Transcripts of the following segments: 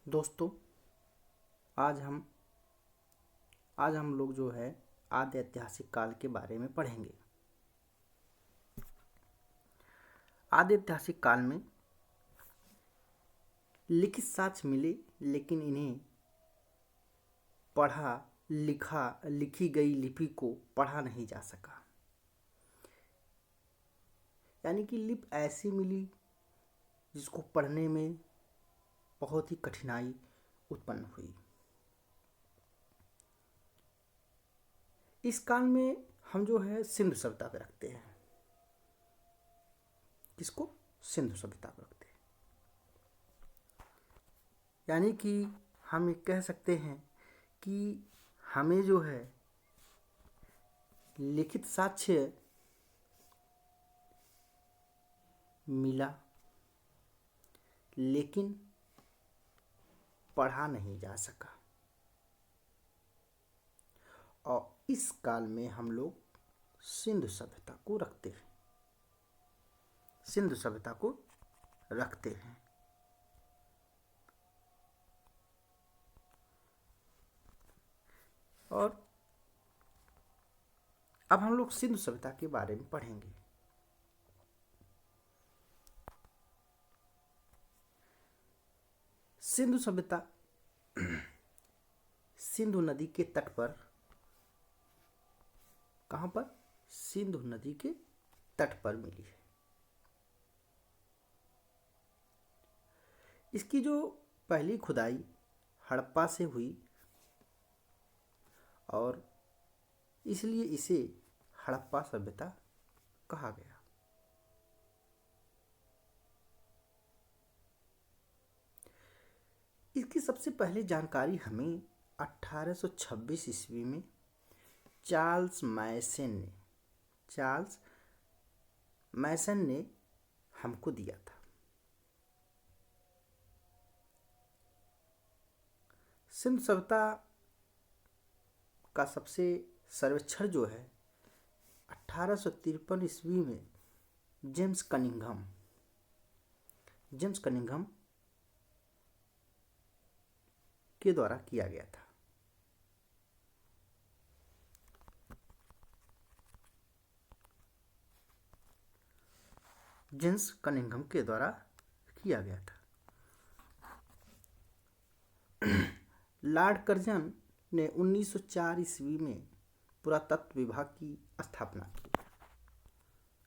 दोस्तों, आज हम आज हम लोग जो है आदि ऐतिहासिक काल के बारे में पढ़ेंगे। आदि ऐतिहासिक काल में लिखित साक्ष्य मिले, लेकिन इन्हें लिखी गई लिपि को पढ़ा नहीं जा सका। यानी कि लिपि ऐसी मिली जिसको पढ़ने में बहुत ही कठिनाई उत्पन्न हुई। इस काल में हम जो है सिंधु सभ्यता पे रखते हैं। किसको? सिंधु सभ्यता पे रखते हैं। यानी कि हम ये कह सकते हैं कि हमें जो है लिखित साक्ष्य मिला, लेकिन पढ़ा नहीं जा सका। और इस काल में हम लोग सिंधु सभ्यता को रखते हैं। सिंधु सभ्यता को रखते हैं। और अब हम लोग सिंधु सभ्यता के बारे में पढ़ेंगे। सिंधु सभ्यता सिंधु नदी के तट पर, कहाँ पर? सिंधु नदी के तट पर मिली है। इसकी जो पहली खुदाई हड़प्पा से हुई और इसलिए इसे हड़प्पा सभ्यता कहा गया। इसकी सबसे पहले जानकारी हमें 1826 ईस्वी में चार्ल्स मैसन ने हमको दिया था। सिंधु सभ्यता का सबसे सर्वेक्षण जो है 1853 ईस्वी में जेम्स कनिंघम के द्वारा किया गया था। जेम्स कनिंघम के द्वारा किया गया था। लॉर्ड कर्जन ने 1904 ईस्वी में पुरातत्व विभाग की स्थापना की।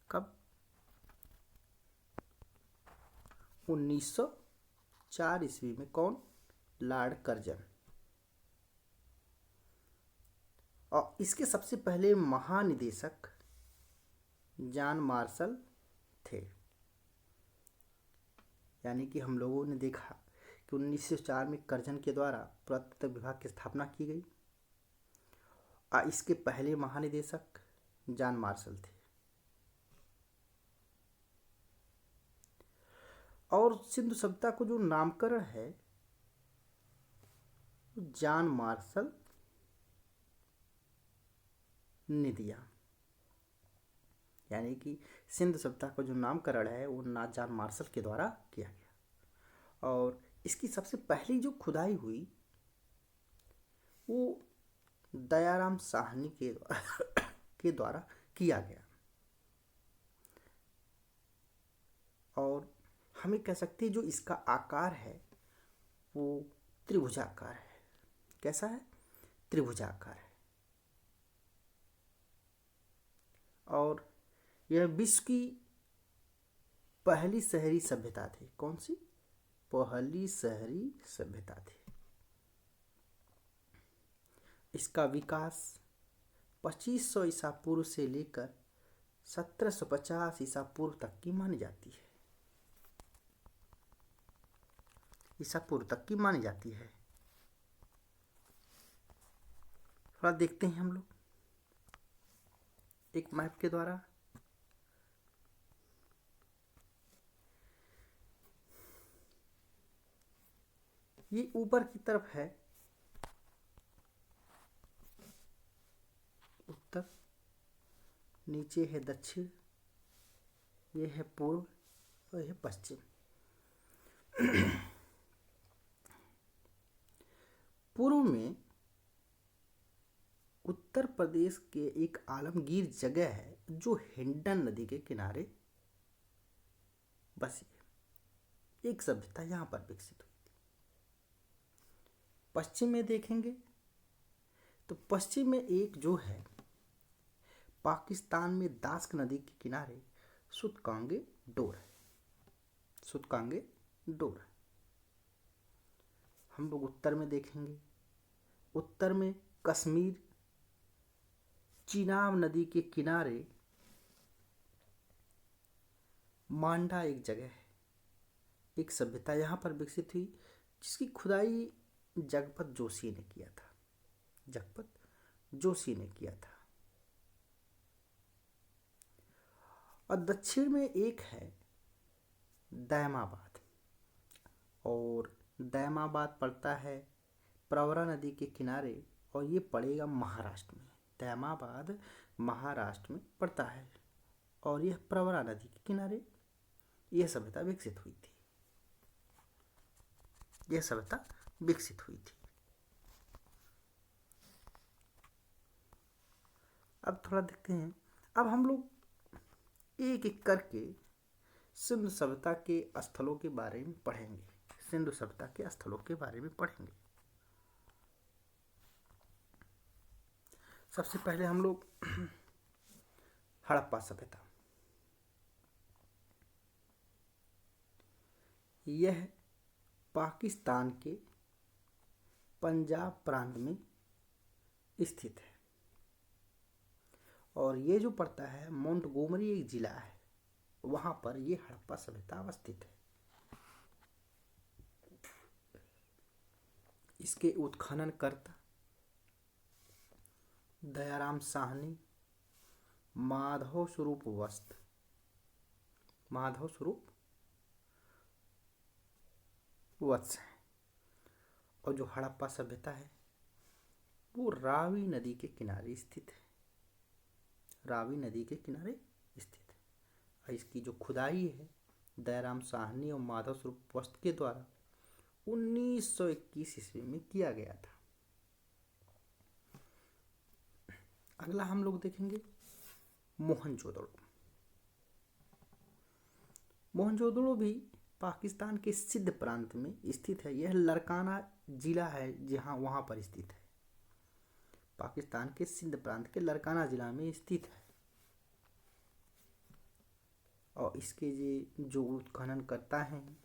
कब? 1904 ईस्वी में। कौन? Lord Curzon. और इसके सबसे पहले महानिदेशक जॉन मार्शल थे। यानी कि हम लोगों ने देखा कि 1904 में कर्जन के द्वारा पुरातत्व विभाग की स्थापना की गई और इसके पहले महानिदेशक जॉन मार्शल थे। और सिंधु सभ्यता को जो नामकरण है जॉन मार्शल ने दिया। यानी कि सिंधु सभ्यता का जो नामकरण है वो जॉन मार्शल के द्वारा किया गया। और इसकी सबसे पहली जो खुदाई हुई वो दयाराम साहनी के द्वारा किया गया। और हमें कह सकते हैं जो इसका आकार है वो त्रिभुजाकार है। कैसा है? त्रिभुजाकार है। और यह विश्व की पहली शहरी सभ्यता थी। कौन सी? पहली शहरी सभ्यता थी। इसका विकास 2500 ईसा पूर्व से लेकर 1750 ईसा पूर्व तक की मानी जाती है। ईसा पूर्व तक की मानी जाती है। थोड़ा देखते हैं हम लोग एक मैप के द्वारा। ये ऊपर की तरफ है उत्तर, नीचे है दक्षिण, ये है पूर्व और ये पश्चिम। पूर्व में उत्तर प्रदेश के एक आलमगीर जगह है जो हिंडन नदी के किनारे बसी है। एक सभ्यता यहाँ पर विकसित हुई थी। पश्चिम में देखेंगे तो पश्चिम में एक जो है पाकिस्तान में दास्क नदी के किनारे सुतकांगे डोर है। सुतकांगे डोर। हम लोग उत्तर में देखेंगे, उत्तर में कश्मीर चिनाब नदी के किनारे मांडा एक जगह है। एक सभ्यता यहाँ पर विकसित हुई जिसकी खुदाई जगपत जोशी ने किया था। जगपत जोशी ने किया था। और दक्षिण में एक है दैमाबाद, और दैमाबाद पड़ता है प्रवरा नदी के किनारे, और ये पड़ेगा महाराष्ट्र में। दैमाबाद महाराष्ट्र में पड़ता है और यह प्रवरा नदी के किनारे यह सभ्यता विकसित हुई थी। यह सभ्यता विकसित हुई थी। अब थोड़ा देखते हैं। अब हम लोग एक एक करके सिंधु सभ्यता के स्थलों के बारे में पढ़ेंगे। सिंधु सभ्यता के स्थलों के बारे में पढ़ेंगे। सबसे पहले हम लोग हड़प्पा सभ्यता। यह पाकिस्तान के पंजाब प्रांत में स्थित है और ये जो पड़ता है मोंटगोमरी एक जिला है, वहां पर ये हड़प्पा सभ्यता अवस्थित है। इसके उत्खननकर्ता दयाराम साहनी, माधव स्वरूप वत्स है। और जो हड़प्पा सभ्यता है वो रावी नदी के किनारे स्थित है। रावी नदी के किनारे स्थित है। और इसकी जो खुदाई है दयाराम साहनी और माधव स्वरूप वत्स के द्वारा 1921 ईस्वी में किया गया था। अगला हम लोग देखेंगे मोहनजोदड़ो। मोहनजोदड़ो भी पाकिस्तान के सिंध प्रांत में स्थित है। यह लरकाना जिला है जहाँ वहाँ पर स्थित है। पाकिस्तान के सिंध प्रांत के लरकाना जिला में स्थित है। और इसके जो उत्खनन करता है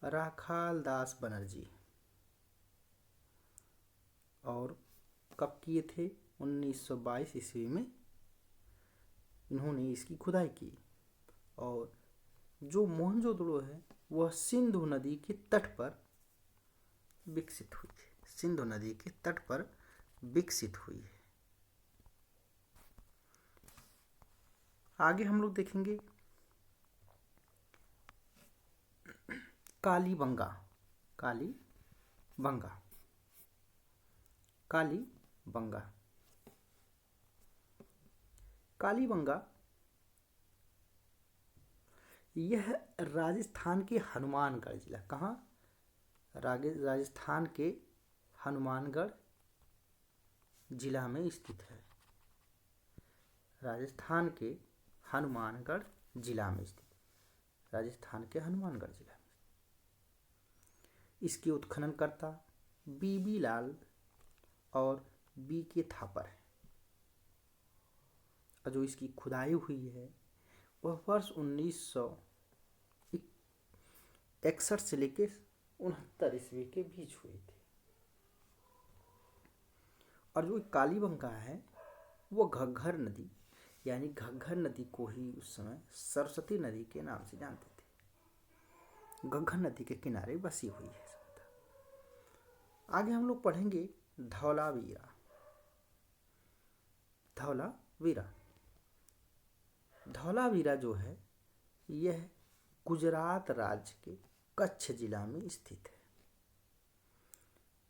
राखाल दास बनर्जी। और कब किए थे? 1922 ईस्वी में इन्होंने इसकी खुदाई की। और जो मोहनजोदड़ो है वह सिंधु नदी के तट पर विकसित हुई है। सिंधु नदी के तट पर विकसित हुई है। आगे हम लोग देखेंगे कालीबंगा। कालीबंगा यह राजस्थान के हनुमानगढ़ जिला, कहाँ? राजस्थान के हनुमानगढ़ जिला में स्थित है। राजस्थान के हनुमानगढ़ जिला में स्थित। राजस्थान के हनुमानगढ़ जिला में इसके उत्खननकर्ता बीबी लाल और बी के थापर है। और जो इसकी खुदाई हुई है वह वर्ष 1961 से लेकर 69 ईस्वी के बीच हुई थी। और जो कालीबंगा है वो घग्घर नदी, यानी घग्घर नदी को ही उस समय सरस्वती नदी के नाम से जानते थे। घग्घर नदी के किनारे बसी हुई है सभ्यता। आगे हम लोग पढ़ेंगे धौलावीरा। धौलावीरा जो है यह गुजरात राज्य के कच्छ जिला में स्थित है।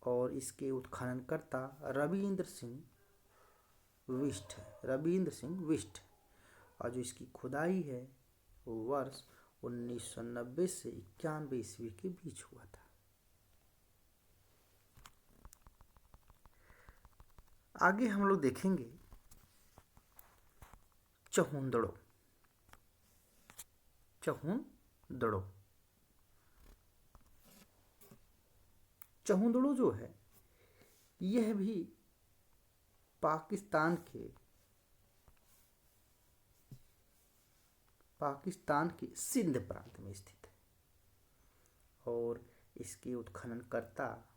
और इसके उत्खननकर्ता रविंद्र सिंह विष्ट। और जो इसकी खुदाई है वो वर्ष 1990 से 91 ईस्वी के बीच हुआ था। आगे हम लोग देखेंगे चहुंदड़ो। चहुंदड़ो चहुंदड़ो जो है यह भी पाकिस्तान के सिंध प्रांत में स्थित है और इसके उत्खननकर्ता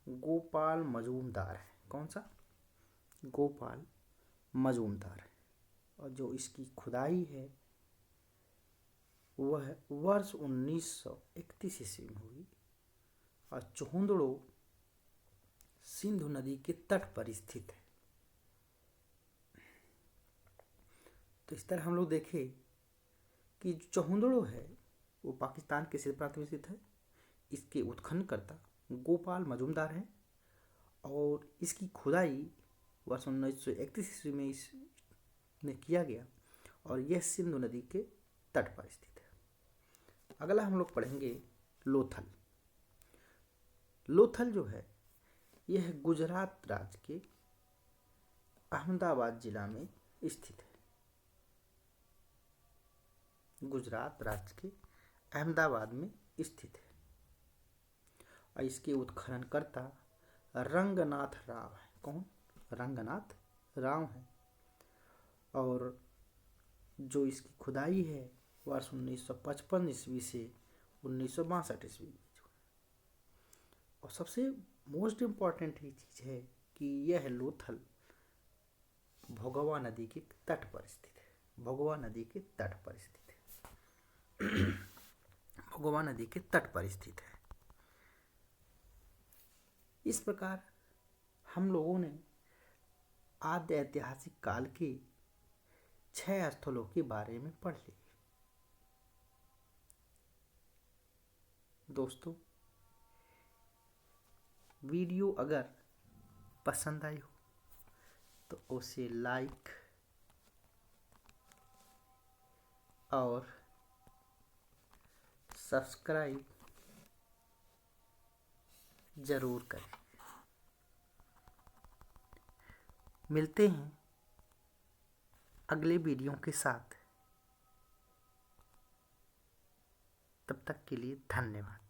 गोपाल मजूमदार है। कौन सा? गोपाल मजूमदार है। और जो इसकी खुदाई है वह वर्ष 1931 ईस्वी में हुई और चहुंदड़ो सिंधु नदी के तट पर स्थित है। तो इस तरह हम लोग देखें कि जो चहुंदड़ो है वो पाकिस्तान के सिंध प्रांत में स्थित है। इसके उत्खननकर्ता गोपाल मजूमदार हैं और इसकी खुदाई वर्ष 1931 ईस्वी में इसमें किया गया और यह सिंधु नदी के तट पर स्थित है। अगला हम लोग पढ़ेंगे लोथल। लोथल जो है यह गुजरात राज्य के अहमदाबाद जिला में स्थित है। गुजरात राज्य के अहमदाबाद में स्थित है और इसके उत्खननकर्ता रंगनाथ राव है। कौन? रंगनाथ राव है और जो इसकी खुदाई है वर्ष 1955 ईस्वी से 1962 ईस्वी में। और सबसे मोस्ट इम्पॉर्टेंट ये चीज़ है कि यह लोथल भोगवा नदी के तट पर स्थित है। भोगवा नदी के तट पर स्थित है। भोगवा नदी के तट पर स्थित है। इस प्रकार हम लोगों ने आद्य ऐतिहासिक काल के 6 स्थलों के बारे में पढ़ लिया। दोस्तों, वीडियो अगर पसंद आई हो तो उसे लाइक और सब्सक्राइब जरूर करें। मिलते हैं अगले वीडियो के साथ। तब तक के लिए धन्यवाद।